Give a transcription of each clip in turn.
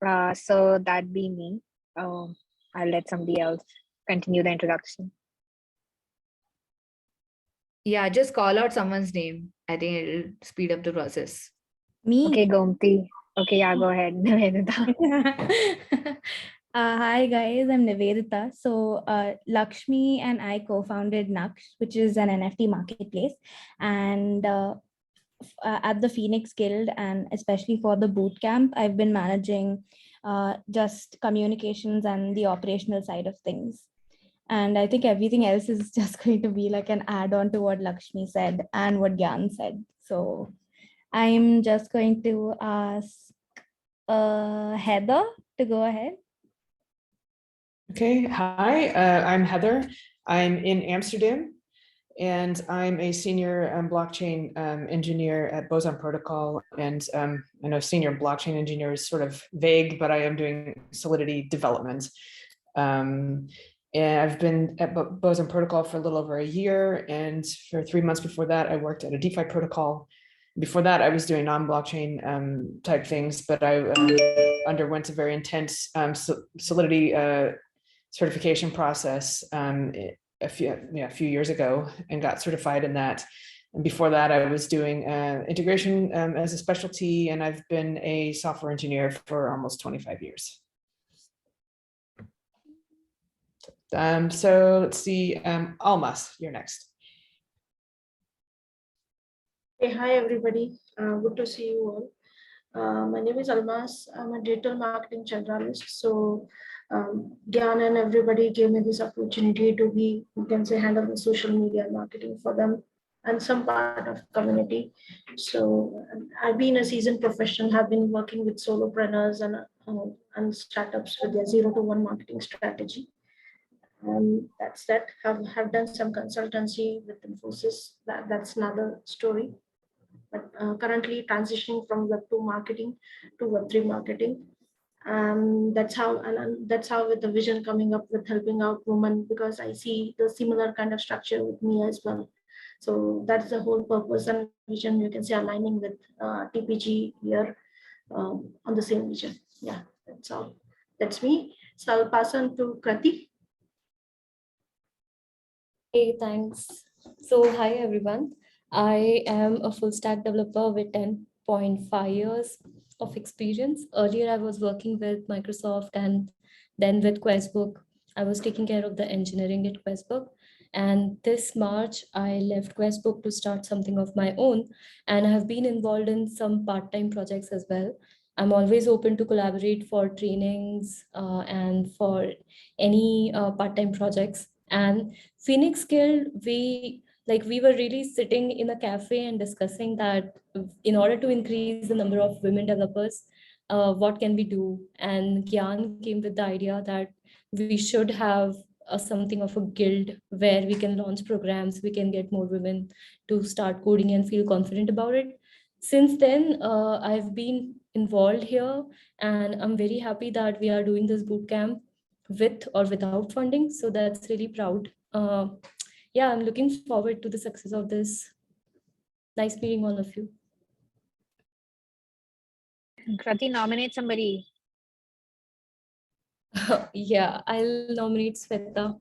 So that'd be me. I'll let somebody else continue the introduction. Yeah, just call out someone's name. I think it'll speed up the process. Me? Okay, Gomti. Okay, yeah, go ahead. Hi guys, I'm Nivedita. So Lakshmi and I co-founded Naksh, which is an NFT marketplace. And at the Phoenix Guild, and especially for the bootcamp, I've been managing just communications and the operational side of things. And I think everything else is just going to be like an add-on to what Lakshmi said and what Gyan said. So I'm just going to ask Heather to go ahead. Okay, hi, I'm Heather. I'm in Amsterdam, and I'm a senior blockchain engineer at Boson Protocol. And I know senior blockchain engineer is sort of vague, but I am doing Solidity development. And I've been at Boson Protocol for a little over a year, and for 3 months before that, I worked at a DeFi protocol. Before that, I was doing non-blockchain type things, but I underwent a very intense Solidity certification process a few years ago and got certified in that. And before that, I was doing integration as a specialty, and I've been a software engineer for almost 25 years. So let's see, Almas, you're next. Hey, hi everybody. Good to see you all. My name is Almas. I'm a digital marketing generalist. So Gyan and everybody gave me this opportunity to be, you can say, handle the social media marketing for them and some part of community. So I've been a seasoned professional, have been working with solopreneurs and startups with their 0 to 1 marketing strategy. That's that. Have done some consultancy with Infosys. That's another story. But currently transitioning from Web2 marketing to Web3 marketing. That's how with the vision coming up with helping out women, because I see the similar kind of structure with me as well. So that's the whole purpose and vision, you can say, aligning with TPG here on the same vision. Yeah, that's all. That's me. So I'll pass on to Krati. Hey, thanks. So hi everyone. I am a full stack developer with 10.5 years of experience. Earlier, I was working with Microsoft and then with QuestBook. I was taking care of the engineering at QuestBook. And this March, I left QuestBook to start something of my own. And I have been involved in some part-time projects as well. I'm always open to collaborate for trainings and for any part-time projects. And Phoenix Guild, we were really sitting in a cafe and discussing that in order to increase the number of women developers, what can we do? And Gyan came with the idea that we should have something of a guild where we can launch programs, we can get more women to start coding and feel confident about it. Since then, I've been involved here, and I'm very happy that we are doing this bootcamp with or without funding. So that's really proud. Yeah, I'm looking forward to the success of this. Nice meeting all of you. Krati, nominate somebody. Yeah, I'll nominate Sweta.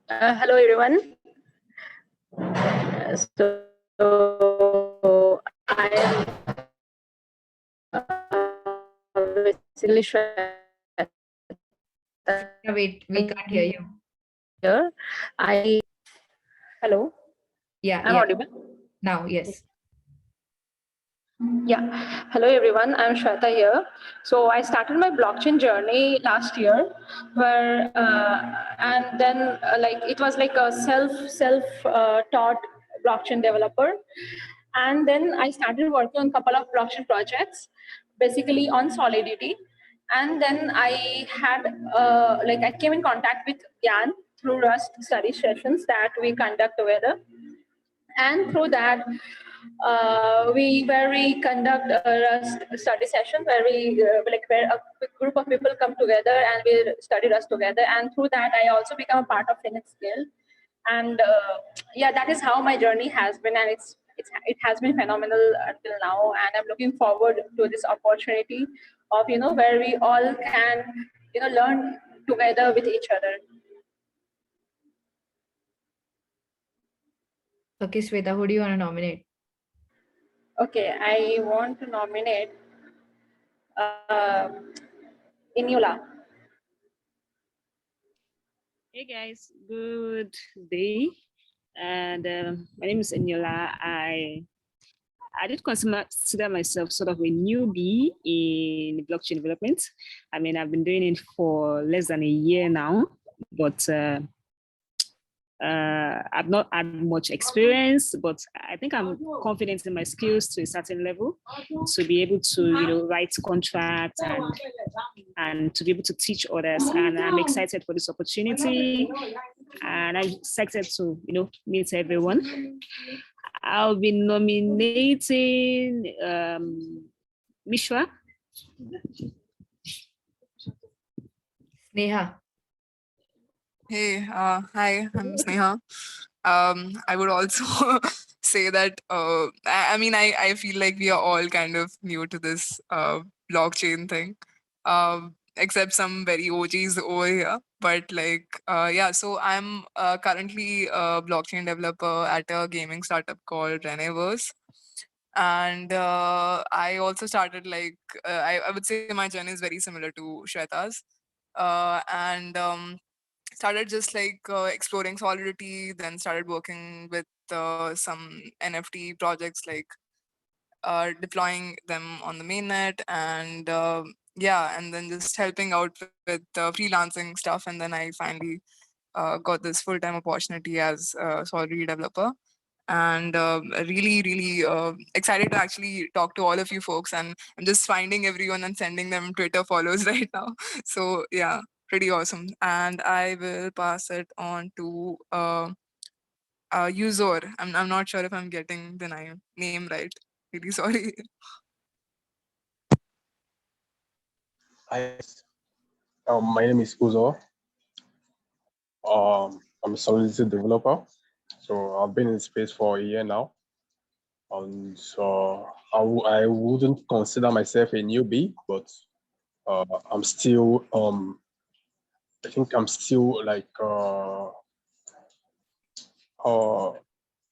Hello, everyone. So I am basically Wait, we can't hear you. here. Hello. Yeah, I'm yeah. audible. Now, yes. Yeah. Hello, everyone. I'm Shweta here. So I started my blockchain journey last year, where and then it was like a self-taught blockchain developer, and then I started working on a couple of blockchain projects, basically on Solidity, and then I had I came in contact with Gyan through Rust study sessions that we conduct together, and through that. Where we conduct a Rust study session where where a group of people come together and we study Rust together, and through that I also become a part of Phoenix Guild, and yeah, that is how my journey has been, and it has been phenomenal until now, and I'm looking forward to this opportunity of, where we all can, learn together with each other. Okay, Shweta, who do you want to nominate? Okay, I want to nominate Inula. Hey guys, good day. And my name is Eniola. I did consider myself sort of a newbie in blockchain development. I mean, I've been doing it for less than a year now, but I've not had much experience, but I think I'm confident in my skills to a certain level to be able to, write contracts and to be able to teach others. And I'm excited for this opportunity, and I'm excited to, meet everyone. I'll be nominating Mishra. Sneha. Hey, hi, I'm Sneha. I would also say that, I mean, I feel like we are all kind of new to this blockchain thing, except some very OGs over here. But yeah, so I'm currently a blockchain developer at a gaming startup called Reneverse. And I also started I would say my journey is very similar to Shweta's. And started just exploring Solidity, then started working with some NFT projects, deploying them on the mainnet, and yeah, and then just helping out with freelancing stuff. And then I finally got this full-time opportunity as a Solidity developer. And really excited to actually talk to all of you folks, and I'm just finding everyone and sending them Twitter follows right now. So yeah, pretty awesome. And I will pass it on to Uzor. I'm not sure if I'm getting the name right. Really sorry. Hi, my name is Uzo. I'm a Solidity developer. So I've been in the space for a year now. And so I wouldn't consider myself a newbie, but I'm still, I think I'm still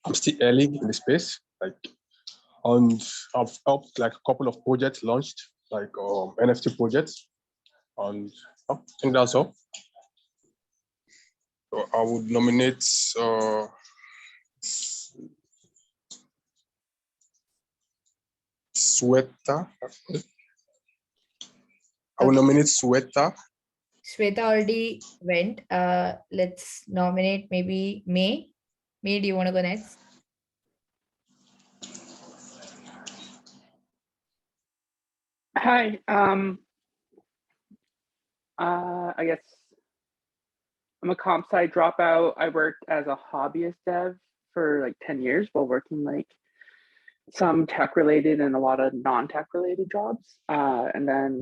I'm still early in the space. And I've helped a couple of projects launched, NFT projects. And I think that's all. So I would nominate Sweta. I will nominate Sweta. Shweta already went. Let's nominate maybe May. May, do you want to go next? Hi. I guess I'm a comp sci dropout. I worked as a hobbyist dev for like 10 years while working some tech related and a lot of non-tech related jobs. And then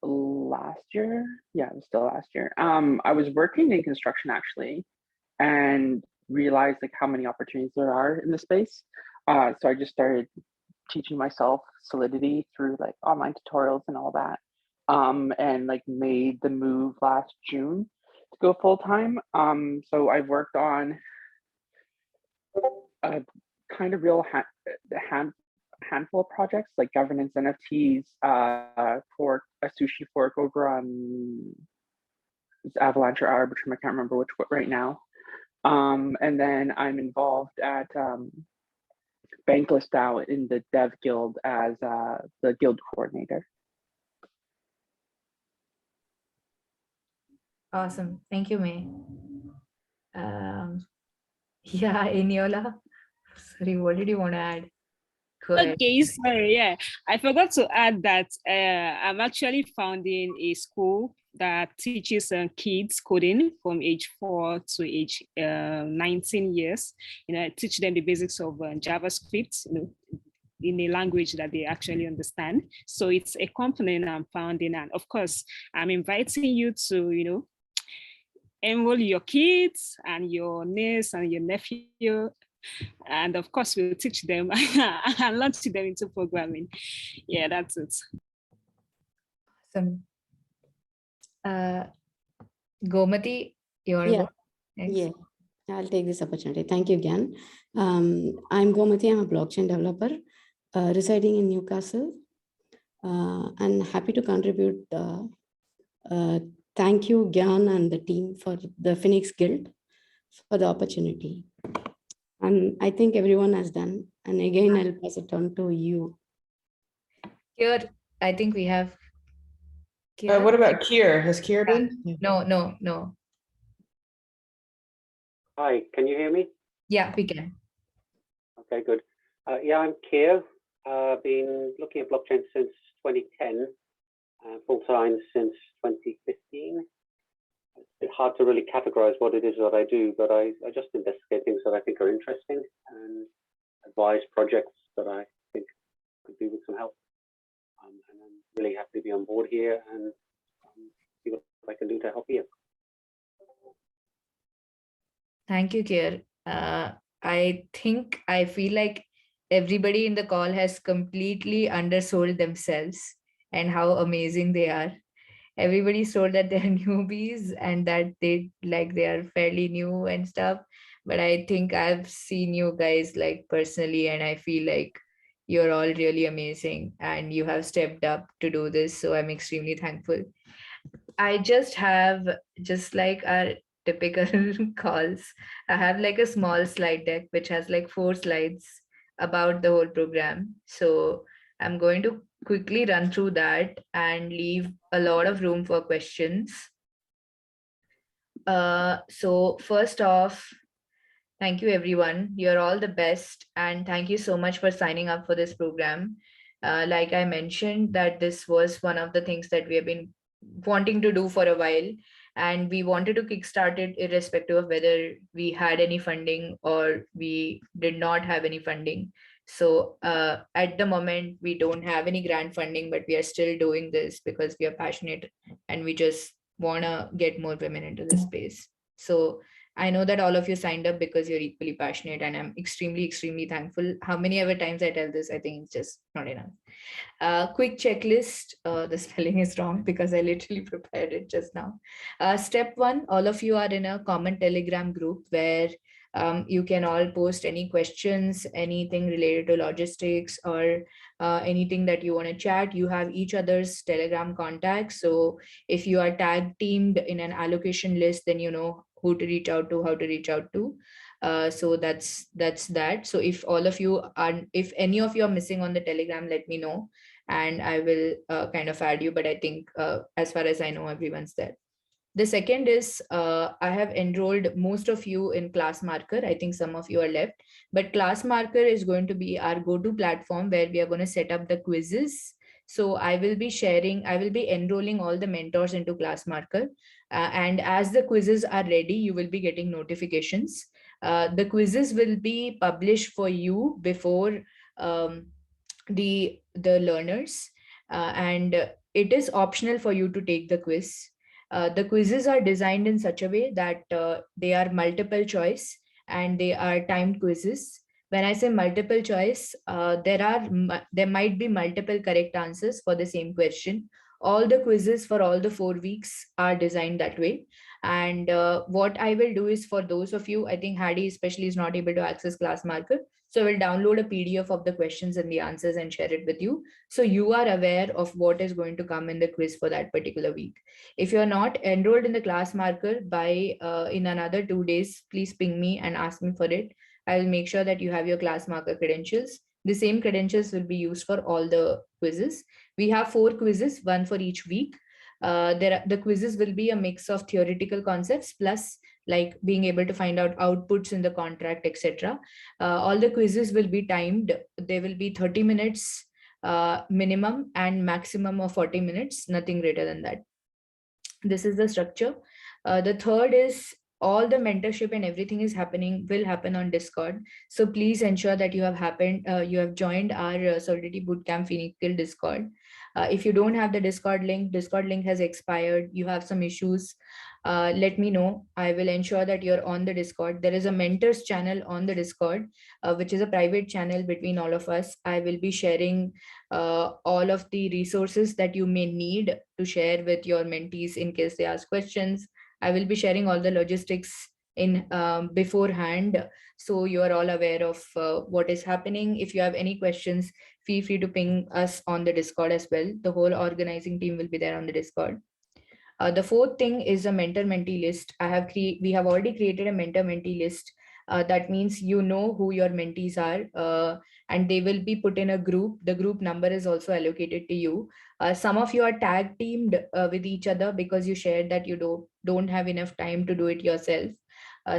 last year, it was still last year. I was working in construction actually, and realized how many opportunities there are in the space. So I just started teaching myself Solidity through online tutorials and all that. And made the move last June to go full time. So I've worked on a kind of real handful of projects like governance NFTs, for a sushi fork over on Avalanche or Arbitrum. I can't remember which right now. And then I'm involved at Bankless DAO in the Dev Guild as the guild coordinator. Awesome. Thank you, May. Yeah, Eniola. Sorry, what did you want to add? Go ahead. Okay, sorry. Yeah, I forgot to add that I'm actually founding a school that teaches kids coding from age 4 to age 19 years. I teach them the basics of JavaScript, in a language that they actually understand. So it's a company I'm founding, and of course, I'm inviting you to, enroll your kids and your niece and your nephew And of course, we'll teach them and launch them into programming. Yeah, that's it. Awesome. Gomati, you want to go next? Yeah, I'll take this opportunity. Thank you, Gyan. I'm Gomati. I'm a blockchain developer residing in Newcastle. And happy to contribute. Thank you, Gyan and the team for the Phoenix Guild for the opportunity. And I think everyone has done. And again, I'll pass it on to you. Here, I think we have. What about Kier? Has Kier been? No. Hi, can you hear me? Yeah, we can. Okay, good. Yeah, I'm Kier. Been looking at blockchain since 2010, full-time since 2015. It's a bit hard to really categorize what it is that I do, but I just investigate things that I think are interesting and advise projects that I think could be with some help. And I'm really happy to be on board here and see what I can do to help you. Thank you, Kier. I feel like everybody in the call has completely undersold themselves and how amazing they are. Everybody's told that they're newbies and that they are fairly new and stuff. But I think I've seen you guys like personally, and I feel like you're all really amazing and you have stepped up to do this. So I'm extremely thankful. I just have, just like our typical calls, I have like a small slide deck which has like 4 slides about the whole program. So I'm going to quickly run through that and leave a lot of room for questions. So first off, thank you everyone. You're all the best. And thank you so much for signing up for this program. Like I mentioned, that this was one of the things that we have been wanting to do for a while. And we wanted to kickstart it irrespective of whether we had any funding or we did not have any funding. So at the moment, we don't have any grant funding, but we are still doing this because we are passionate and we just want to get more women into this space. So I know that all of you signed up because you're equally passionate, and I'm extremely, extremely thankful. How many ever times I tell this, I think it's just not enough. Quick checklist. The spelling is wrong because I literally prepared it just now. Step 1, all of you are in a common Telegram group where you can all post any questions, anything related to logistics or anything that you want to chat. You have each other's Telegram contacts. So if you are tag teamed in an allocation list, then you know who to reach out to, how to reach out to. So that's that. So if all of you are, if any of you are missing on the Telegram, let me know and I will kind of add you. But I think as far as I know, everyone's there. The second is I have enrolled most of you in Class Marker. I think some of you are left, but Class Marker is going to be our go-to platform where we are going to set up the quizzes. So I will be enrolling all the mentors into Class Marker. And as the quizzes are ready, you will be getting notifications. The quizzes will be published for you before the learners. And it is optional for you to take the quiz. The quizzes are designed in such a way that they are multiple choice and they are timed quizzes. When I say multiple choice, there might be multiple correct answers for the same question. All the quizzes for all the 4 weeks are designed that way. And what I will do is, for those of you, I think Hadi especially is not able to access Class Marker. So I will download a PDF of the questions and the answers and share it with you. So you are aware of what is going to come in the quiz for that particular week. If you're not enrolled in the Class Marker by in another 2 days, please ping me and ask me for it. I'll make sure that you have your Class Marker credentials. The same credentials will be used for all the quizzes. We have 4 quizzes, one for each week. The quizzes will be a mix of theoretical concepts plus like being able to find out outputs in the contract, etc. All the quizzes will be timed. They will be 30 minutes minimum and maximum of 40 minutes, nothing greater than that. This is the structure. The third is all the mentorship and everything will happen on Discord. So please ensure that you have joined our Solidity Bootcamp Phoenix Guild Discord. If you don't have the Discord link has expired, you have some issues, let me know. I will ensure that you're on the Discord. There is a mentors channel on the Discord, which is a private channel between all of us. I will be sharing all of the resources that you may need to share with your mentees in case they ask questions. I will be sharing all the logistics in beforehand, so you are all aware of what is happening. If you have any questions, feel free to ping us on the Discord as well. The whole organizing team will be there on the Discord. The fourth thing is a mentor-mentee list. We have already created a mentor-mentee list. That means you know who your mentees are, and they will be put in a group. The group number is also allocated to you. Some of you are tag teamed with each other because you shared that you don't have enough time to do it yourself.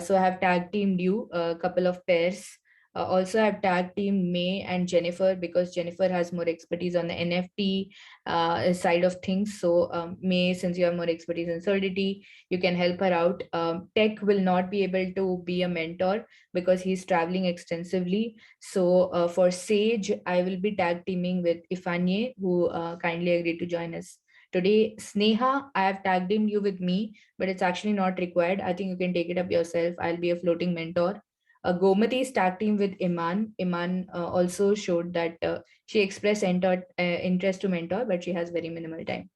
So I have tag teamed you a couple of pairs. Also, I have tag teamed May and Jennifer because Jennifer has more expertise on the NFT side of things. So May, since you have more expertise in Solidity, you can help her out. Tech will not be able to be a mentor because he's traveling extensively. So for Sage, I will be tag teaming with Ifanye, who kindly agreed to join us today. Sneha, I have tagged him you with me, but it's actually not required. I think you can take it up yourself. I'll be a floating mentor. Gomati is tag team with Iman. Iman also showed that she expressed interest to mentor, but she has very minimal time.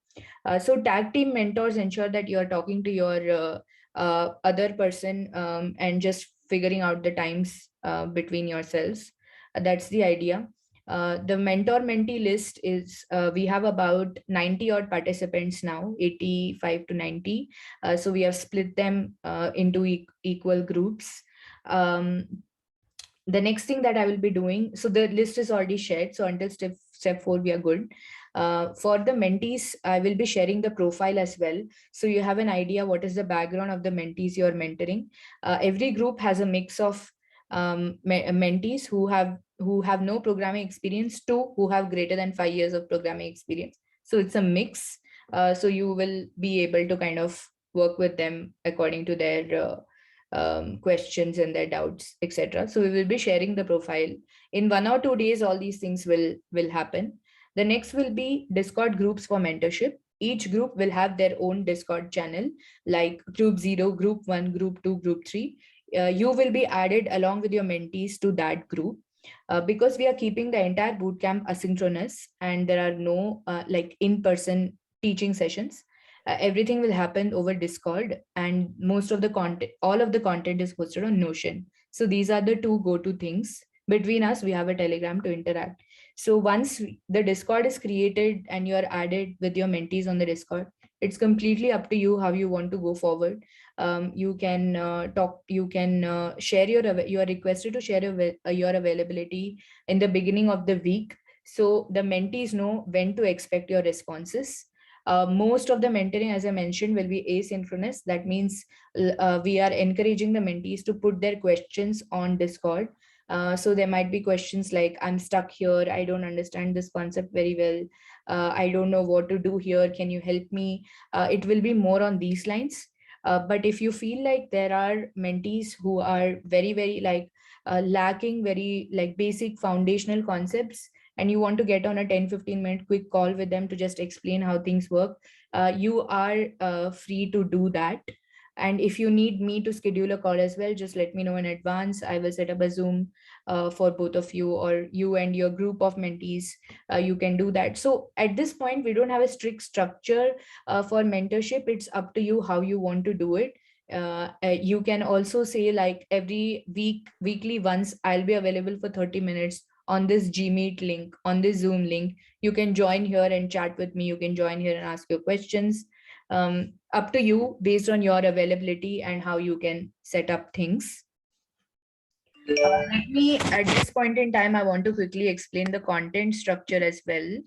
So tag team mentors ensure that you're talking to your other person and just figuring out the times between yourselves. That's the idea. The mentor-mentee list is, we have about 90 odd participants now, 85 to 90. So we have split them into equal groups. The next thing that I will be doing, so the list is already shared. So until step 4, we are good. For the mentees, I will be sharing the profile as well. So you have an idea what is the background of the mentees you're mentoring. Every group has a mix of mentees who have no programming experience to who have greater than 5 years of programming experience. So it's a mix. So you will be able to kind of work with them according to their questions and their doubts, etc. So we will be sharing the profile. In 1 or 2 days, all these things will happen. The next will be Discord groups for mentorship. Each group will have their own Discord channel, like group 0, group 1, group 2, group 3. You will be added along with your mentees to that group. Because we are keeping the entire bootcamp asynchronous and there are no like in-person teaching sessions, everything will happen over Discord, and most of the content, all of the content is hosted on Notion. So these are the two go-to things. Between us, we have a Telegram to interact. So once the Discord is created and you're added with your mentees on the Discord, it's completely up to you how you want to go forward. You can share you are requested to share your availability in the beginning of the week, so the mentees know when to expect your responses. Most of the mentoring, as I mentioned, will be asynchronous. That means we are encouraging the mentees to put their questions on Discord. So there might be questions like, I'm stuck here, I don't understand this concept very well, I don't know what to do here, can you help me? It will be more on these lines. But if you feel like there are mentees who are very like lacking very like basic foundational concepts, and you want to get on a 10-15 minute quick call with them to just explain how things work, you are free to do that. And if you need me to schedule a call as well, just let me know in advance. I will set up a Zoom for both of you, or you and your group of mentees. You can do that. So at this point, we don't have a strict structure for mentorship. It's up to you how you want to do it. You can also say like every weekly once, I'll be available for 30 minutes on this Gmeet link, on this Zoom link. You can join here and chat with me. You can join here and ask your questions. Up to you based on your availability and how you can set up things. Let me, at this point in time, I want to quickly explain the content structure as well.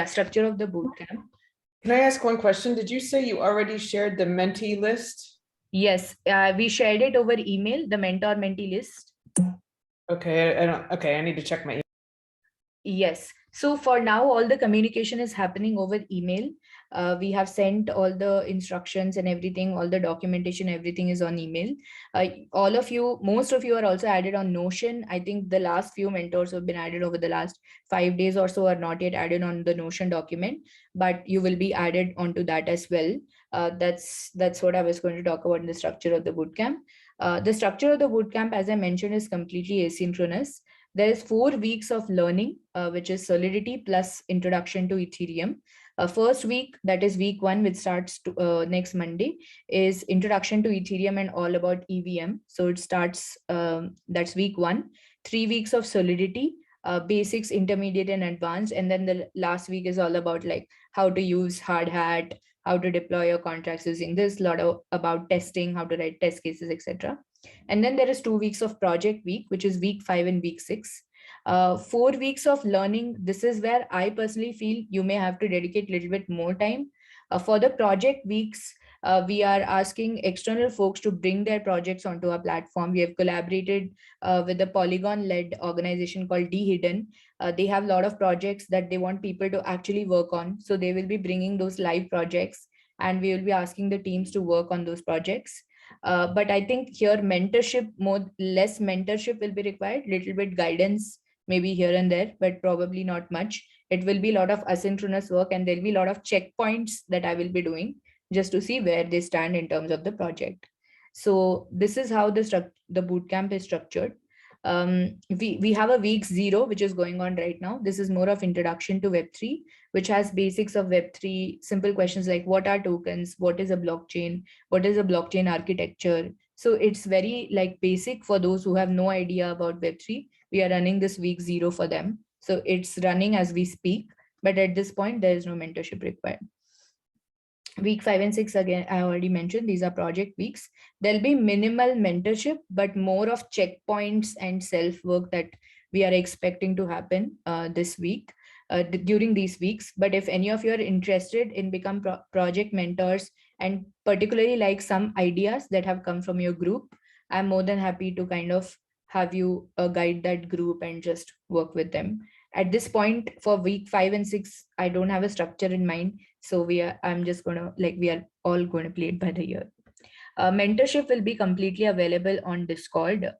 Structure of the bootcamp. Can I ask one question? Did you say you already shared the mentee list? Yes, we shared it over email, the mentor-mentee list. Okay, I need to check my email. Yes. So for now, all the communication is happening over email. We have sent all the instructions and everything, all the documentation, everything is on email. All of you, most of you are also added on Notion. I think the last few mentors who have been added over the last 5 days or so are not yet added on the Notion document, but you will be added onto that as well. That's what I was going to talk about in the structure of the bootcamp. The structure of the bootcamp, as I mentioned, is completely asynchronous. There is 4 weeks of learning, which is Solidity plus Introduction to Ethereum. First week, that is week 1, which starts next Monday, is Introduction to Ethereum and all about EVM. So it starts, that's week 1. 3 weeks of Solidity, basics, intermediate, and advanced. And then the last week is all about like how to use hard hat, how to deploy your contracts using this, a lot about testing, how to write test cases, etc. And then there is 2 weeks of project week, which is week 5 and week 6. 4 weeks of learning. This is where I personally feel you may have to dedicate a little bit more time. For the project weeks, we are asking external folks to bring their projects onto our platform. We have collaborated with a Polygon-led organization called Hidden. They have a lot of projects that they want people to actually work on. So they will be bringing those live projects, and we will be asking the teams to work on those projects. But I think here mentorship, less mentorship will be required, little bit guidance maybe here and there, but probably not much. It will be a lot of asynchronous work, and there'll be a lot of checkpoints that I will be doing just to see where they stand in terms of the project. So this is how the bootcamp is structured. We have a week 0, which is going on right now. This is more of introduction to Web3, which has basics of Web3, simple questions like what are tokens, what is a blockchain, what is a blockchain architecture. So it's very like basic for those who have no idea about Web3. We are running this week 0 for them. So it's running as we speak, but at this point, there is no mentorship required. Week 5 and 6, again, I already mentioned, these are project weeks. There'll be minimal mentorship, but more of checkpoints and self-work that we are expecting to happen this week, during these weeks. But if any of you are interested in become project mentors and particularly like some ideas that have come from your group, I'm more than happy to kind of have you guide that group and just work with them. At this point, for week 5 and 6, I don't have a structure in mind. So we are all going to play it by the ear. Mentorship will be completely available on Discord.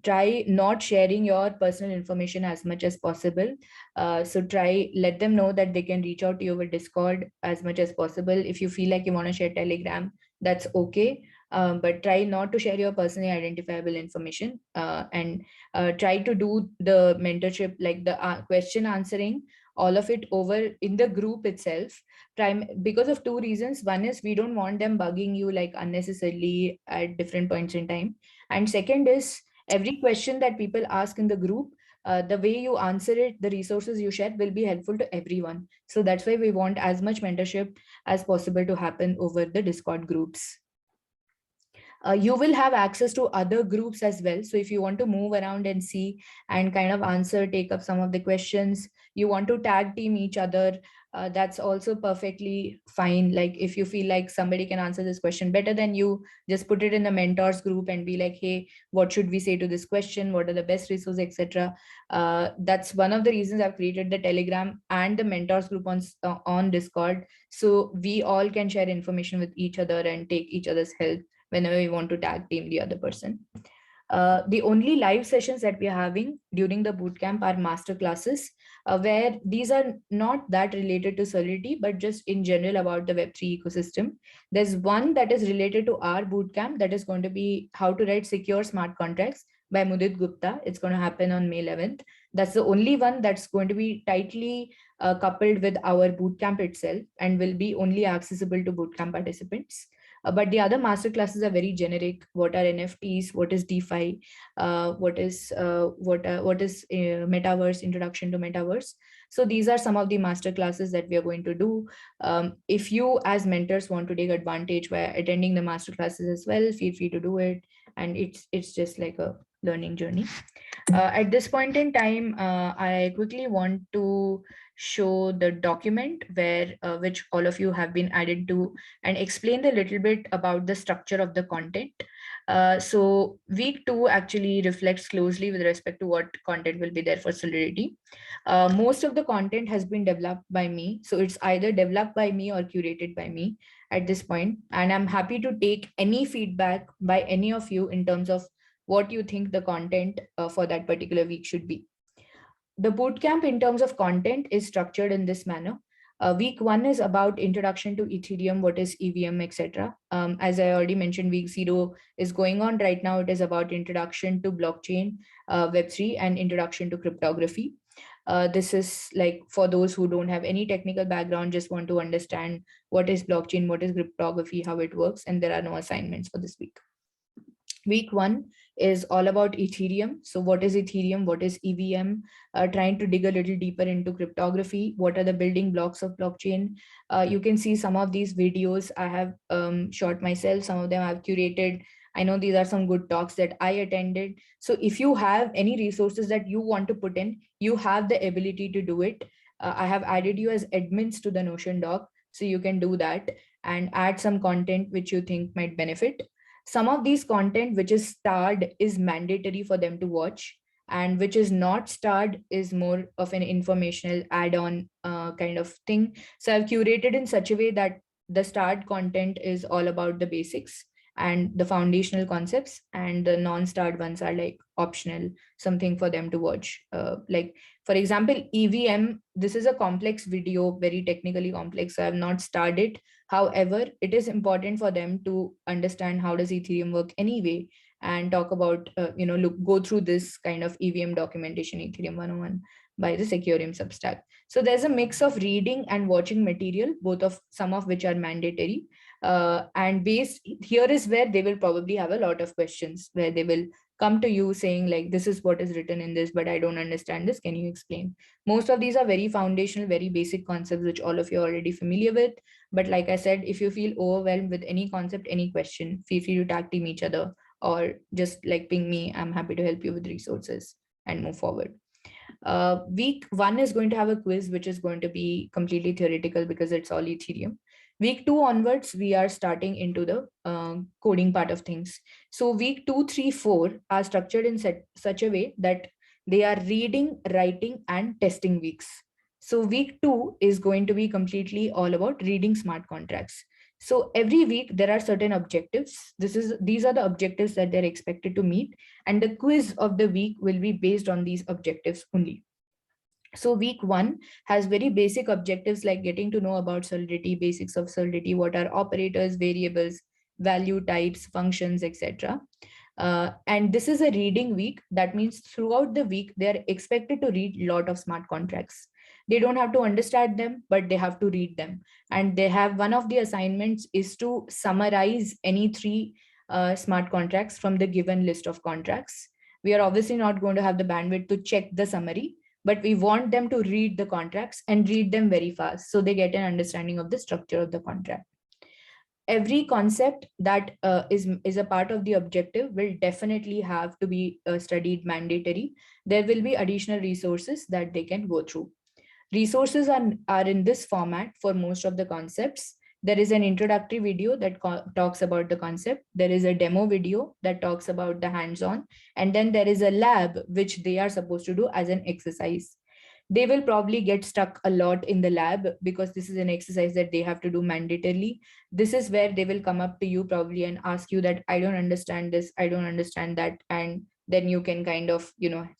Try not sharing your personal information as much as possible. So let them know that they can reach out to you over Discord as much as possible. If you feel like you want to share Telegram, that's okay. But try not to share your personally identifiable information, and try to do the mentorship, like the question answering, all of it over in the group itself, because of 2 reasons. One is we don't want them bugging you like unnecessarily at different points in time. And second is every question that people ask in the group, the way you answer it, the resources you share will be helpful to everyone. So that's why we want as much mentorship as possible to happen over the Discord groups. You will have access to other groups as well. So if you want to move around and see and kind of take up some of the questions, you want to tag team each other, that's also perfectly fine. Like if you feel like somebody can answer this question better than you, just put it in the mentors group and be like, hey, what should we say to this question? What are the best resources, etc. That's one of the reasons I've created the Telegram and the mentors group on Discord. So we all can share information with each other and take each other's help whenever we want to tag team the other person. The only live sessions that we are having during the bootcamp are master classes, where these are not that related to Solidity, but just in general about the Web3 ecosystem. There's one that is related to our bootcamp that is going to be how to write secure smart contracts by Mudit Gupta. It's going to happen on May 11th. That's the only one that's going to be tightly coupled with our bootcamp itself and will be only accessible to bootcamp participants. But the other master classes are very generic. What are NFTs? What is DeFi? What is metaverse? Introduction to metaverse. So these are some of the master classes that we are going to do. If you as mentors want to take advantage by attending the master classes as well, feel free to do it. And it's just like a learning journey. At this point in time, I quickly want to show the document where which all of you have been added to and explain a little bit about the structure of the content. So week 2 actually reflects closely with respect to what content will be there for Solidity. Most of the content has been developed by me. So it's either developed by me or curated by me at this point. And I'm happy to take any feedback by any of you in terms of what you think the content for that particular week should be. The bootcamp in terms of content is structured in this manner. Week 1 is about introduction to Ethereum, what is EVM, etc. As I already mentioned, week 0 is going on right now. It is about introduction to blockchain, Web3, and introduction to cryptography. This is like for those who don't have any technical background, just want to understand what is blockchain, what is cryptography, how it works, and there are no assignments for this week. Week 1 is all about Ethereum. So what is Ethereum? What is EVM? Trying to dig a little deeper into cryptography. What are the building blocks of blockchain? You can see some of these videos I have shot myself. Some of them I've curated. I know these are some good talks that I attended. So if you have any resources that you want to put in, you have the ability to do it. I have added you as admins to the Notion doc. So you can do that and add some content which you think might benefit. Some of these content which is starred is mandatory for them to watch, and which is not starred is more of an informational add-on kind of thing. So I've curated in such a way that the starred content is all about the basics and the foundational concepts, and the non-starred ones are like optional, something for them to watch. Like for example, EVM, this is a complex video, very technically complex. So I have not starred it. However, it is important for them to understand how does Ethereum work anyway, and talk about, go through this kind of EVM documentation, Ethereum 101 by the Securium Substack. So there's a mix of reading and watching material, both of some of which are mandatory. And based here is where they will probably have a lot of questions, where they will come to you saying like, this is what is written in this, but I don't understand this. Can you explain? Most of these are very foundational, very basic concepts, which all of you are already familiar with. But like I said, if you feel overwhelmed with any concept, any question, feel free to tag team each other or just like ping me. I'm happy to help you with resources and move forward. Week 1 is going to have a quiz, which is going to be completely theoretical because it's all Ethereum. Week 2 onwards, we are starting into the coding part of things. So week 2, 3, 4 are structured in such a way that they are reading, writing, and testing weeks. So week 2 is going to be completely all about reading smart contracts. So every week there are certain objectives. These are the objectives that they're expected to meet, and the quiz of the week will be based on these objectives only. So week 1 has very basic objectives like getting to know about Solidity, basics of Solidity, what are operators, variables, value types, functions, etc. And this is a reading week. That means throughout the week, they are expected to read a lot of smart contracts. They don't have to understand them, but they have to read them. And they have one of the assignments is to summarize any 3 smart contracts from the given list of contracts. We are obviously not going to have the bandwidth to check the summary, but we want them to read the contracts and read them very fast so they get an understanding of the structure of the contract. Every concept that is a part of the objective will definitely have to be studied mandatory. There will be additional resources that they can go through. Resources are in this format for most of the concepts. There is an introductory video that talks about the concept. There is a demo video that talks about the hands-on. And then there is a lab, which they are supposed to do as an exercise. They will probably get stuck a lot in the lab because this is an exercise that they have to do mandatorily. This is where they will come up to you probably and ask you that, I don't understand this, I don't understand that. And then you can kind of,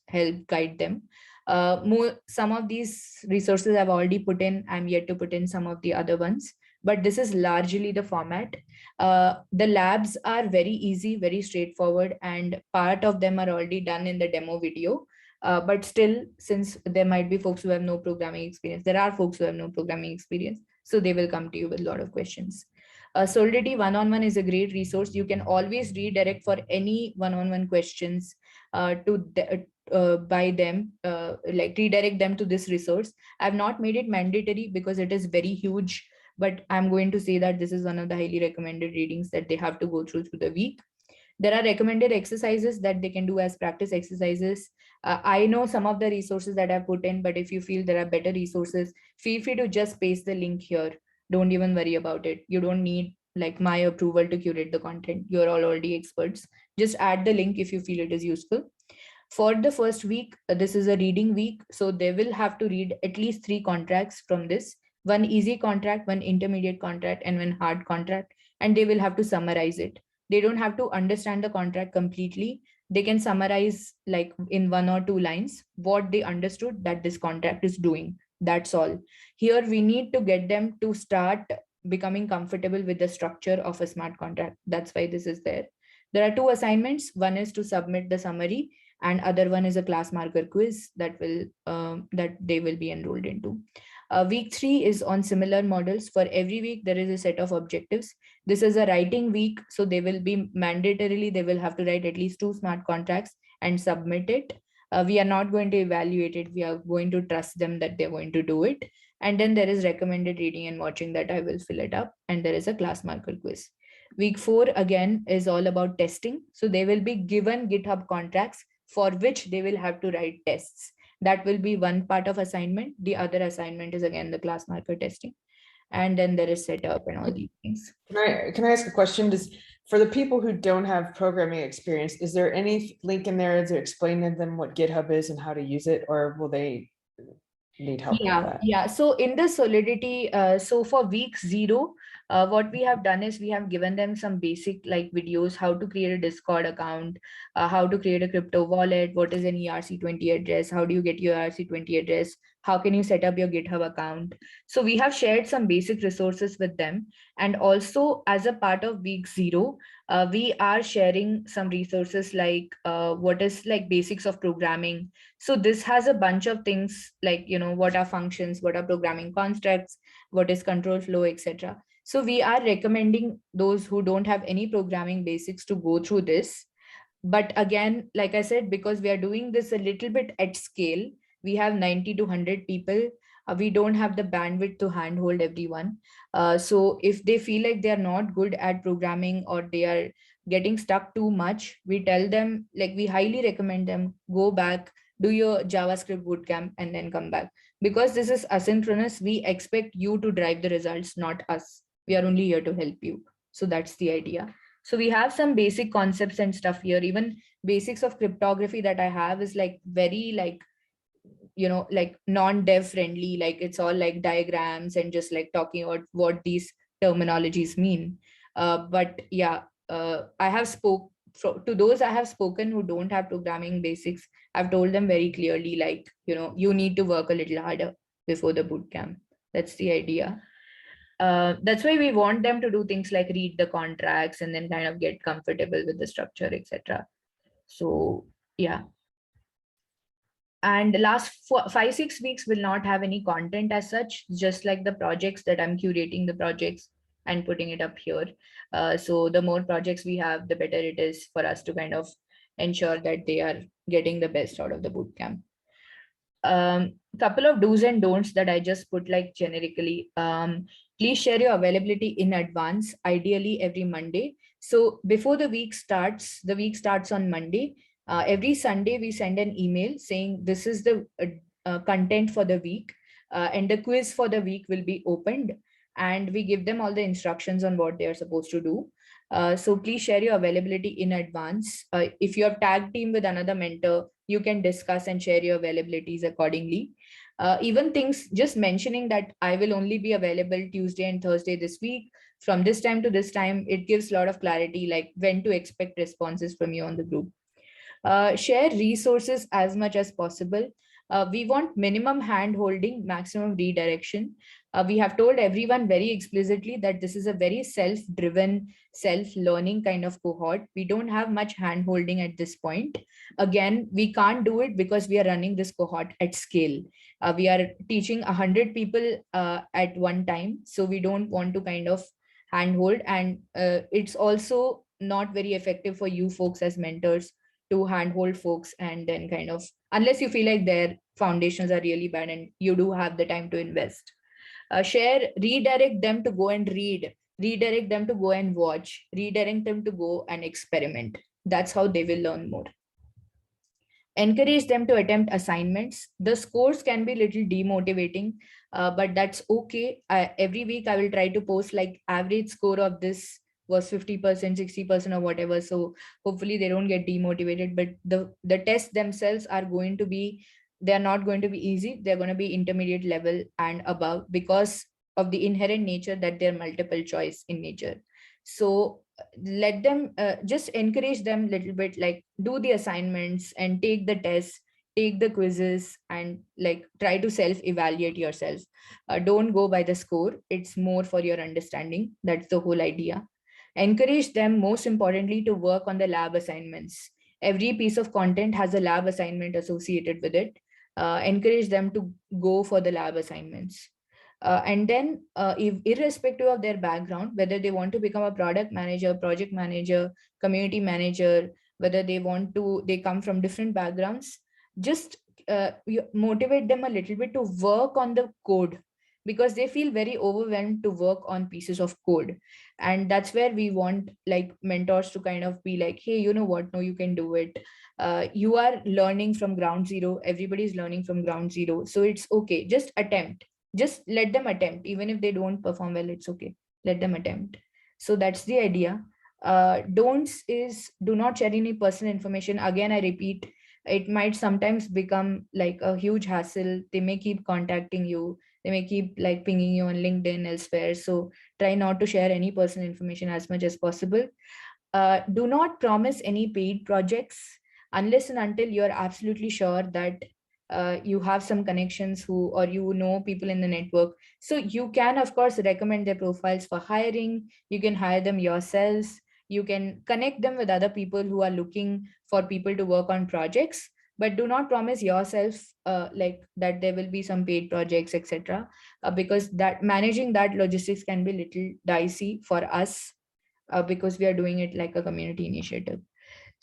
help guide them. Some of these resources I've already put in. I'm yet to put in some of the other ones, but this is largely the format. The labs are very easy, very straightforward, and part of them are already done in the demo video. But still, since there might be folks who have no programming experience, there are folks who have no programming experience, so they will come to you with a lot of questions. Solidity one-on-one is a great resource. You can always redirect for any one-on-one questions by them, like redirect them to this resource. I've not made it mandatory because it is very huge, but I'm going to say that this is one of the highly recommended readings that they have to go through the week. There are recommended exercises that they can do as practice exercises. I know some of the resources that I've put in, but if you feel there are better resources, feel free to just paste the link here. Don't even worry about it. You don't need like my approval to curate the content. You're all already experts. Just add the link if you feel it is useful. For the first week, this is a reading week. So they will have to read at least 3 contracts from this, one easy contract, one intermediate contract, and one hard contract. And they will have to summarize it. They don't have to understand the contract completely. They can summarize like in 1 or 2 lines what they understood that this contract is doing. That's all. Here we need to get them to start becoming comfortable with the structure of a smart contract. That's why this is there. There are 2 assignments. One is to submit the summary, and other one is a class marker quiz that they will be enrolled into. Week 3 is on similar models. For every week, there is a set of objectives. This is a writing week, so they will be mandatorily, they will have to write at least 2 smart contracts and submit it. We are not going to evaluate it. We are going to trust them that they're going to do it. And then there is recommended reading and watching that I will fill it up. And there is a class marker quiz. Week 4 again is all about testing. So they will be given GitHub contracts for which they will have to write tests. That will be one part of assignment. The other assignment is again the class marker testing. And then there is setup and all these things. Can I ask a question? For the people who don't have programming experience, is there any link in there to explain to them what GitHub is and how to use it, or will they need help with that? Yeah. So in the Solidity, so for week 0, what we have done is we have given them some basic like videos, how to create a Discord account, how to create a crypto wallet, what is an ERC20 address, how do you get your ERC20 address, how can you set up your GitHub account. So we have shared some basic resources with them. And also as a part of week 0, we are sharing some resources like what is like basics of programming. So this has a bunch of things like, what are functions, what are programming constructs, what is control flow, etc. So we are recommending those who don't have any programming basics to go through this. But again, like I said, because we are doing this a little bit at scale, we have 90 to 100 people. We don't have the bandwidth to handhold everyone. So if they feel like they are not good at programming or they are getting stuck too much, we tell them, like we highly recommend them, go back, do your JavaScript bootcamp and then come back. Because this is asynchronous, we expect you to drive the results, not us. We are only here to help you. So that's the idea. So we have some basic concepts and stuff here. Even basics of cryptography that I have is like very like, like non-dev friendly, like it's all like diagrams and just like talking about what these terminologies mean. But yeah, I have to those I have spoken who don't have programming basics. I've told them very clearly, like, you need to work a little harder before the bootcamp. That's the idea. That's why we want them to do things like read the contracts and then kind of get comfortable with the structure, etc. So yeah. And the last 5-6 weeks will not have any content as such, just like the projects that I'm curating the projects and putting it up here. So the more projects we have, the better it is for us to kind of ensure that they are getting the best out of the bootcamp. Couple of do's and don'ts that I just put like generically. Please share your availability in advance, ideally every Monday. So before the week starts on Monday. Every Sunday, we send an email saying this is the content for the week, and the quiz for the week will be opened, and we give them all the instructions on what they are supposed to do. So please share your availability in advance. If you have tag team with another mentor, you can discuss and share your availabilities accordingly. Even things just mentioning that I will only be available Tuesday and Thursday this week from this time to this time, it gives a lot of clarity, like when to expect responses from you on the group. Share resources as much as possible. We want minimum hand holding, maximum redirection. We have told everyone very explicitly that this is a very self-driven, self-learning kind of cohort. We don't have much hand holding at this point. Again, we can't do it because we are running this cohort at scale. We are teaching 100 people at one time. So we don't want to kind of handhold, and it's also not very effective for you folks as mentors to handhold folks and then kind of, unless you feel like their foundations are really bad and you do have the time to invest. Redirect them to go and read, redirect them to go and watch, redirect them to go and experiment. That's how they will learn more. Encourage them to attempt assignments. The scores can be little demotivating, but that's okay. Every week I will try to post like average score of this was 50%, 60% or whatever. So hopefully they don't get demotivated, but the tests themselves are going to be, they're not going to be easy. They're going to be intermediate level and above because of the inherent nature that they're multiple choice in nature. So let them just encourage them a little bit, like do the assignments and take the tests, take the quizzes, and like try to self-evaluate yourself. Don't go by the score. It's more for your understanding. That's the whole idea. Encourage them, most importantly, to work on the lab assignments. Every piece of content has a lab assignment associated with it. Encourage them to go for the lab assignments. And then irrespective of their background, whether they want to become a product manager, project manager, community manager, whether they come from different backgrounds, just you motivate them a little bit to work on the code, because they feel very overwhelmed to work on pieces of code. And that's where we want like mentors to kind of be like, hey, you know what, no, you can do it. You are learning from ground zero. Everybody's learning from ground zero, so it's okay, just attempt. Just let them attempt. Even if they don't perform well, it's okay, let them attempt. So that's the idea. Don'ts is, do not share any personal information. Again, I repeat, it might sometimes become like a huge hassle. They may keep contacting you, they may keep like pinging you on LinkedIn, elsewhere. So try not to share any personal information as much as possible. Do not promise any paid projects unless and until you're absolutely sure that you have some connections who, or you know people in the network. So you can of course recommend their profiles for hiring. You can hire them yourselves. You can connect them with other people who are looking for people to work on projects, but do not promise yourself like that there will be some paid projects, etc. Because that managing that logistics can be little dicey for us, because we are doing it like a community initiative.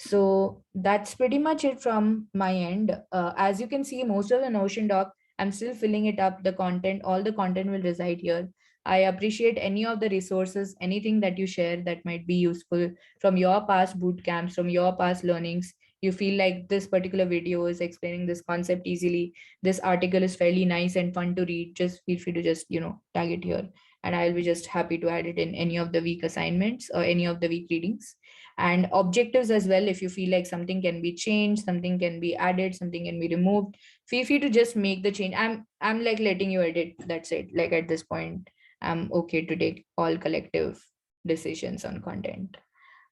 So that's pretty much it from my end. As you can see, most of the Notion doc, I'm still filling it up. The content, all the content will reside here. I appreciate any of the resources, anything that you share that might be useful from your past boot camps, from your past learnings. You feel like this particular video is explaining this concept easily. This article is fairly nice and fun to read. Just feel free to just, tag it here. And I'll be just happy to add it in any of the week assignments or any of the week readings. And objectives as well. If you feel like something can be changed, something can be added, something can be removed, feel free to just make the change. I'm like letting you edit. That's it. Like at this point, I'm okay to take all collective decisions on content.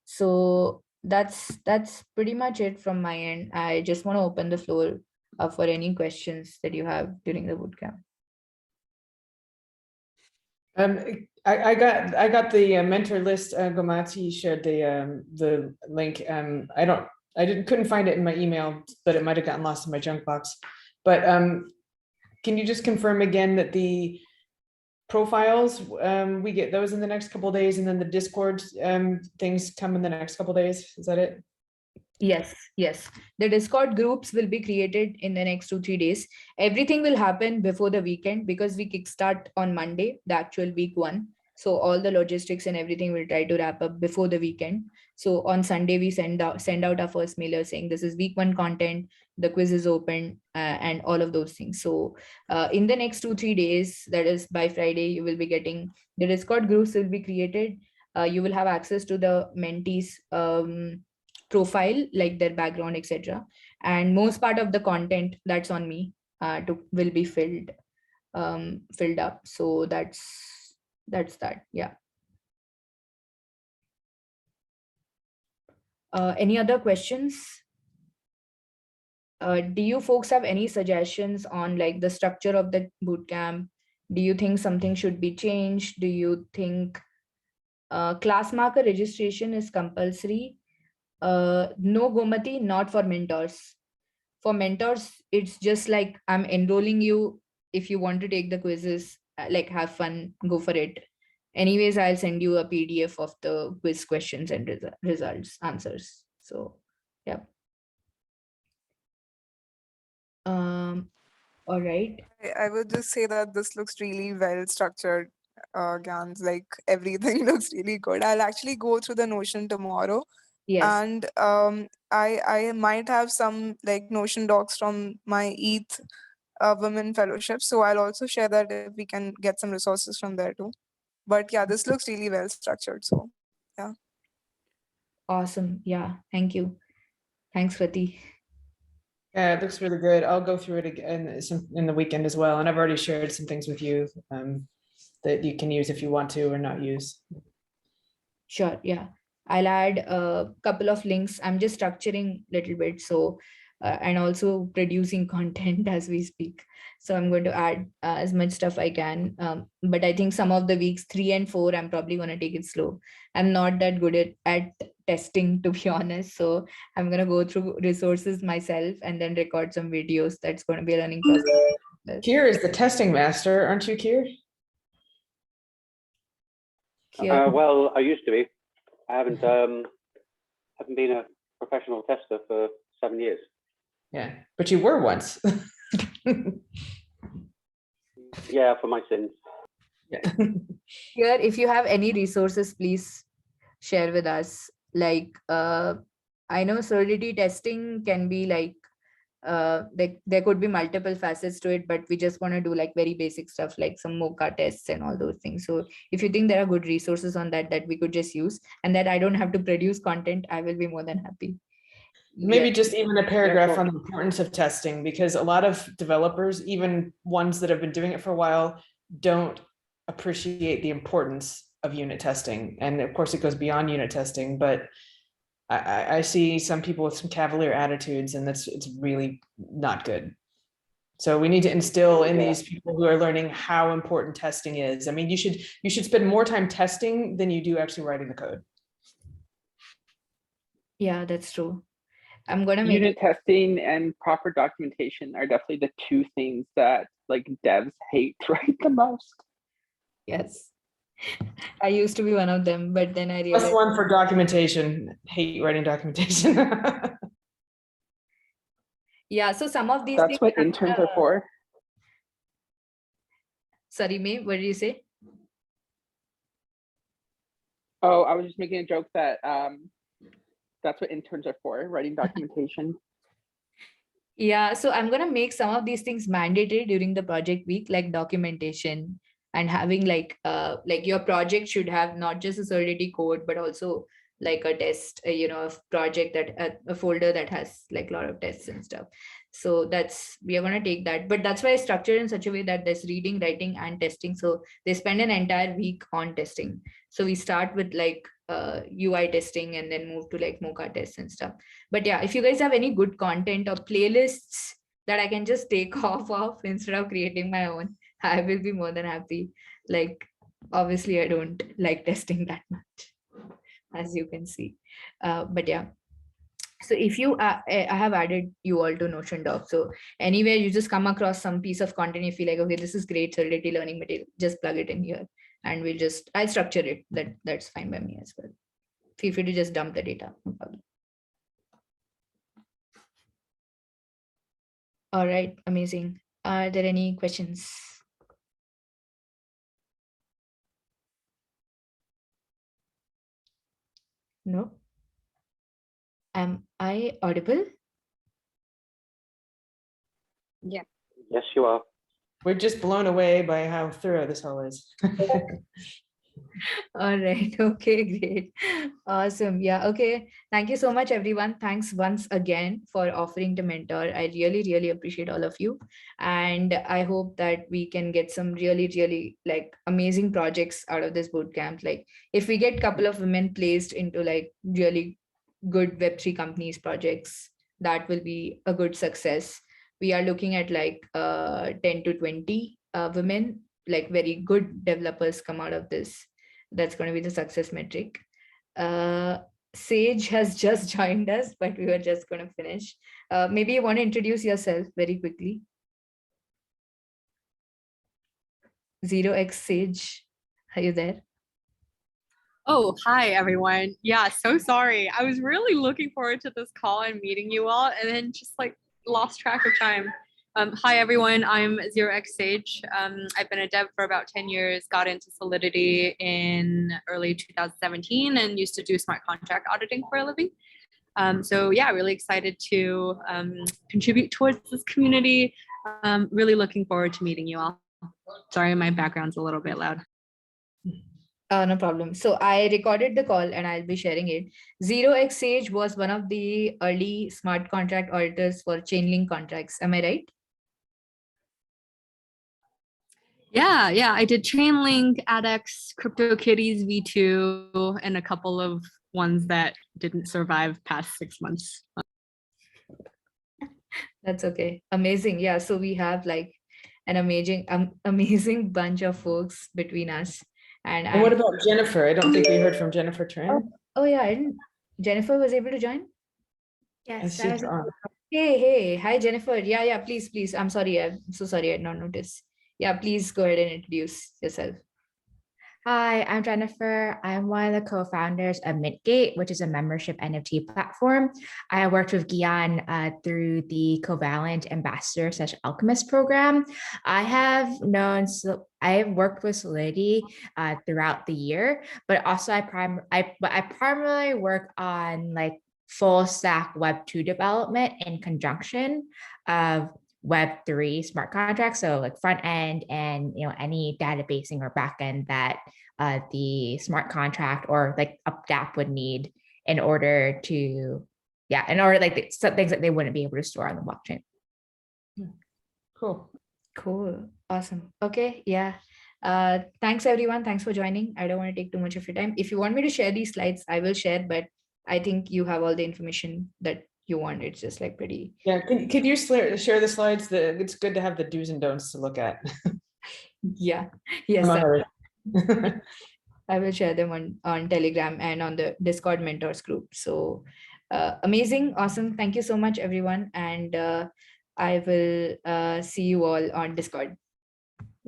So that's pretty much it from my end. I just want to open the floor for any questions that you have during the bootcamp. I got the mentor list. Gomati shared the link. Couldn't find it in my email, but it might have gotten lost in my junk box. But can you just confirm again that the profiles, we get those in the next couple of days, and then the Discord things come in the next couple of days? Is that it? Yes. The Discord groups will be created in the next 2-3 days. Everything will happen before the weekend because we kickstart on Monday, the actual week 1. So all the logistics and everything will try to wrap up before the weekend. So on Sunday, we send out our first mailer saying this is week 1 content, the quiz is open, and all of those things. So in the next 2-3 days, that is by Friday, you will be getting the Discord groups will be created. You will have access to the mentees profile, like their background, etc. And most part of the content that's on me will be filled up. So that's that. Yeah. Any other questions? Do you folks have any suggestions on like the structure of the bootcamp? Do you think something should be changed? Do you think class marker registration is compulsory? No, Gomati, not for mentors. For mentors, it's just like I'm enrolling you. If you want to take the quizzes, like have fun, go for it. Anyways, I'll send you a PDF of the quiz questions and results, answers. So, yeah. All right. I would just say that this looks really well structured, Gyans. Like everything looks really good. I'll actually go through the Notion tomorrow Yes. And I might have some like Notion docs from my ETH Women Fellowship. So I'll also share that if we can get some resources from there too. But yeah, this looks really well structured. So yeah. Awesome. Yeah. Thank you. Thanks, Rati. Yeah, it looks really good. I'll go through it again in the weekend as well. And I've already shared some things with you that you can use if you want to or not use. Sure. Yeah. I'll add a couple of links. I'm just structuring a little bit. So, and also producing content as we speak. So I'm going to add as much stuff I can. But I think some of the weeks 3 and 4, I'm probably going to take it slow. I'm not that good at testing, to be honest. So I'm going to go through resources myself and then record some videos. That's going to be a learning process. Kier is the testing master, aren't you, Kier? Well, I used to be. I haven't been a professional tester for 7 years. Yeah, but you were once. Yeah, for my sins. Yeah. Here, if you have any resources, please share with us. Like, I know solidity testing can be like, there could be multiple facets to it, but we just want to do like very basic stuff like some mocha tests and all those things. So if you think there are good resources on that we could just use and that I don't have to produce content, I will be more than happy. Maybe just even a paragraph on the importance of testing, because a lot of developers, even ones that have been doing it for a while, don't appreciate the importance of unit testing. And of course it goes beyond unit testing, but I see some people with some cavalier attitudes, and it's really not good. So we need to instill in these people who are learning how important testing is. I mean, you should spend more time testing than you do actually writing the code. Yeah, that's true. I'm gonna make unit testing and proper documentation are definitely the two things that like devs hate, right, the most. Yes. I used to be one of them, but then I realized. Plus one for documentation. Hate writing documentation. Yeah, so some of these That's things. what interns are for. Sorry, May, what did you say? Oh, I was just making a joke that that's what interns are for, writing documentation. Yeah, so I'm gonna make some of these things mandatory during the project week, like documentation and having like your project should have not just a Solidity code, but also like a test, a project that a folder that has like a lot of tests and stuff. So we are gonna take that, but that's why I structured in such a way that there's reading, writing, and testing. So they spend an entire week on testing. So we start with like UI testing and then move to like mocha tests and stuff. But yeah, if you guys have any good content or playlists that I can just take off of instead of creating my own, I will be more than happy. Like, obviously I don't like testing that much, as you can see. But yeah, so if you, I have added you all to Notion doc. So anywhere you just come across some piece of content, you feel like, okay, this is great Solidity learning material, just plug it in here and I'll structure it. That's fine by me as well. Feel free to just dump the data, no problem. All right, amazing. Are there any questions? No. Am I audible? Yeah. Yes, you are. We're just blown away by how thorough this all is. All right. Okay, great. Awesome. Yeah. Okay. Thank you so much, everyone. Thanks once again for offering to mentor. I really, really appreciate all of you. And I hope that we can get some really, really like amazing projects out of this bootcamp. Like if we get a couple of women placed into like really good Web3 companies projects, that will be a good success. We are looking at like 10 to 20 women, like very good developers come out of this. That's going to be the success metric. Sage has just joined us, but we were just going to finish. Maybe you want to introduce yourself very quickly. 0x Sage, are you there? Oh, hi, everyone. Yeah, so sorry. I was really looking forward to this call and meeting you all, and then just like lost track of time. Hi, everyone. I'm 0x Sage. I've been a dev for about 10 years, got into Solidity in early 2017 and used to do smart contract auditing for a living. So yeah, really excited to contribute towards this community. Really looking forward to meeting you all. Sorry, my background's a little bit loud. No problem. So I recorded the call and I'll be sharing it. 0x Sage was one of the early smart contract auditors for Chainlink contracts. Am I right? Yeah, I did Chainlink, ADX, CryptoKitties V2, and a couple of ones that didn't survive past 6 months. That's okay. Amazing. Yeah. So we have like an amazing bunch of folks between us. And what about Jennifer? I don't think we heard from Jennifer Tran. Oh yeah, Jennifer was able to join? Yes, she's on. Hey, hi Jennifer. Yeah, please. I'm sorry. I'm so sorry I did not notice. Yeah, please go ahead and introduce yourself. Hi, I'm Jennifer. I'm one of the co-founders of Mintgate, which is a membership NFT platform. I worked with Gian through the Covalent Ambassador / Alchemist program. I have worked with Solidity throughout the year, but also I primarily work on like full stack Web 2 development in conjunction of Web3 smart contracts, so like front end and any databasing or back end that the smart contract or like a dApp would need in order like some things that they wouldn't be able to store on the blockchain. Cool. Awesome. Okay. Yeah. Thanks everyone. Thanks for joining. I don't want to take too much of your time. If you want me to share these slides, I will share, but I think you have all the information that you want. It's just like pretty. Yeah, could you share the slides? It's good to have the do's and don'ts to look at. Yeah, yes. I will share them on Telegram and on the Discord mentors group. So amazing, awesome. Thank you so much, everyone. And I will see you all on Discord.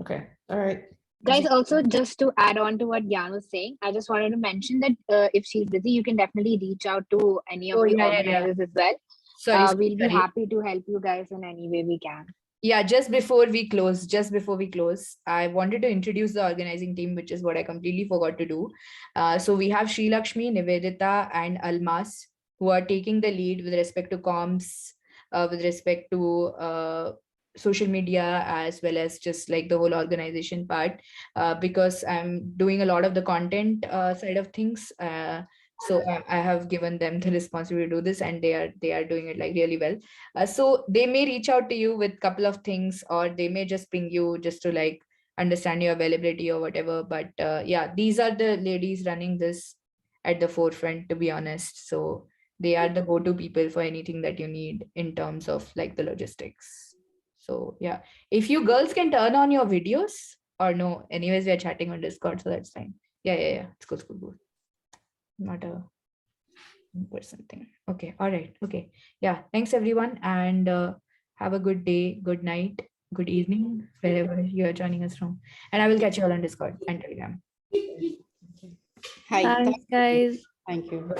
Okay, all right. Guys, also just to add on to what Gyan was saying, I just wanted to mention that if she's busy, you can definitely reach out to any of the organizers as well. We'll be happy to help you guys in any way we can. Yeah, just before we close, I wanted to introduce the organizing team, which is what I completely forgot to do. So we have Sri Lakshmi, Nivedita, and Almas, who are taking the lead with respect to comms, with respect to social media, as well as just like the whole organization part, because I'm doing a lot of the content side of things. So I have given them the responsibility to do this, and they are doing it like really well. So they may reach out to you with a couple of things, or they may just ping you just to like understand your availability or whatever. But yeah, these are the ladies running this at the forefront, to be honest. So they are the go-to people for anything that you need in terms of like the logistics. So yeah, if you girls can turn on your videos, or no, anyways, we are chatting on Discord, so that's fine. Yeah. It's cool. Not a person thing. Okay, all right. Okay. Yeah, thanks everyone, and have a good day, good night, good evening, wherever you are joining us from. And I will catch you all on Discord and Telegram. Hi. Thanks, guys. Thank you.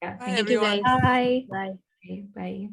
Yeah, Bye, thank everyone. you guys. Bye. Bye. Bye.